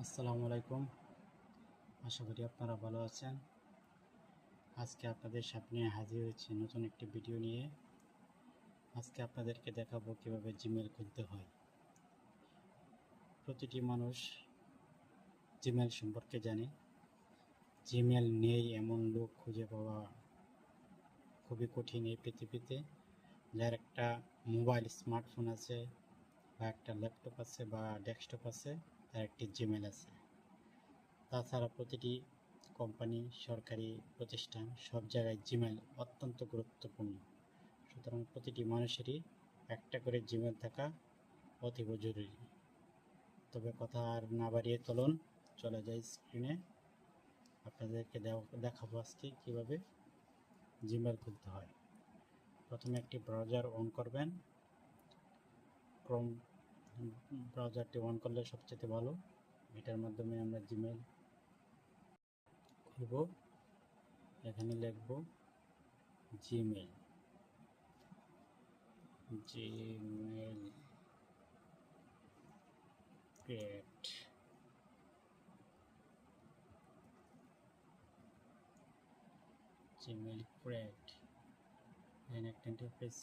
আসসালামু আলাইকুম। আশা করি আপনারা ভালো আছেন। আজকে আপনাদের সামনে হাজির হয়েছি নতুন একটি ভিডিও নিয়ে। আজকে আপনাদেরকে দেখাবো কিভাবে জিমেল খুলতে হয়। প্রতিটি মানুষ জিমেল সম্পর্কে জানে। জিমেল নেই এমন লোক খুঁজে পাওয়া খুবই কঠিন এই পৃথিবীতে। যার একটা মোবাইল স্মার্টফোন আছে বা একটা ল্যাপটপ আছে বা ডেস্কটপ আছে, তার একটি জিমেল আছে। তাছাড়া প্রতিটি কোম্পানি, সরকারি প্রতিষ্ঠান সব জায়গায় জিমেল অত্যন্ত গুরুত্বপূর্ণ। সুতরাং প্রতিটি মানুষেরই একটা করে জিমেল থাকা অতীব জরুরি। তবে কথা আর না বাড়িয়ে চলুন চলে যাই স্ক্রিনে। আপনাদেরকে দেখাবো আজকে কীভাবে জিমেল খুলতে হয়। প্রথমে একটি ব্রাউজার অন করবেন। ক্রোম ব্রাউজারটি অন করলে সবচেয়ে ভালো। এটার মাধ্যমে আমরা জিমেল খুলব। এখানে লিখব জিমেল ক্রিয়েট। এখানে একটা ইন্টারফেস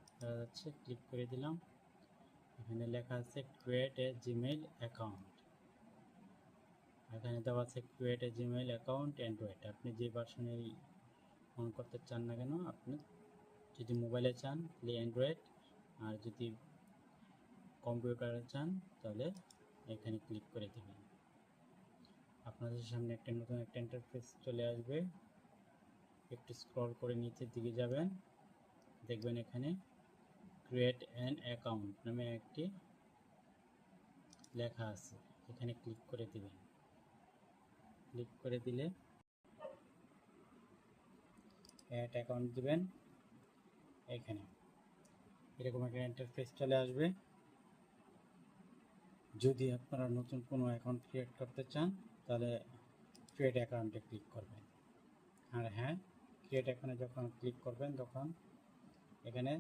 দেখা যাচ্ছে, ক্লিক করে দিলাম। এখানে লেখা আছে ক্রিয়েট এ জিমেল অ্যাকাউন্ট। এখানে দেওয়া আছে create a Gmail account Android. আপনি যে ভার্সনে অন করতে চান না কেন, আপনি যদি মোবাইলে চান তাহলে অ্যান্ড্রয়েড, আর যদি কম্পিউটারে চান তাহলে এখানে ক্লিক করে দেবেন। আপনাদের সামনে নতুন একটা ইন্টারফেস চলে আসবে। একটু স্ক্রল করে নিচের দিকে যাবেন, দেখবেন এখানে ক্রিয়েট অ্যান অ্যাকাউন্ট নামে একটি লেখা আছে। এখানে ক্লিক করে দিবেন। ক্লিক করে দিলে অ্যাড অ্যাকাউন্ট দিবেন। এখানে এরকম একটা ইন্টারফেস চলে আসবে। যদি আপনারা নতুন কোনো অ্যাকাউন্ট ক্রিয়েট করতে চান তাহলে ক্রিয়েট অ্যাকাউন্টে ক্লিক করবেন। আর হ্যাঁ, ক্রিয়েট অ্যাকাউন্টে যখন ক্লিক করবেন তখন এখানে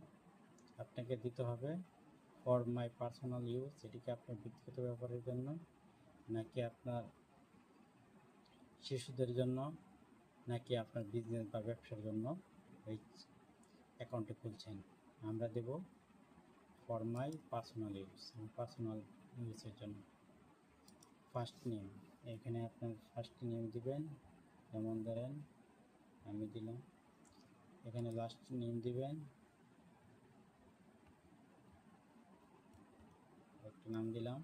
আপনাকে দিতে হবে ফর মাই পার্সোনাল ইউজ। এটিকে আপনার ব্যক্তিগত ব্যবহারের জন্য, নাকি আপনার শিশুদের জন্য, নাকি আপনার বিজনেস বা ব্যবসার জন্য এই অ্যাকাউন্টে খুলছেন। আমরা দেব for my personal use, personal ইউজের জন্য। ফার্স্ট নেম, এখানে আপনার ফার্স্ট নেম দিবেন, যেমন ধরেন আমি দিলাম। এখানে লাস্ট নেম দিবেন, একটা নাম দিলাম।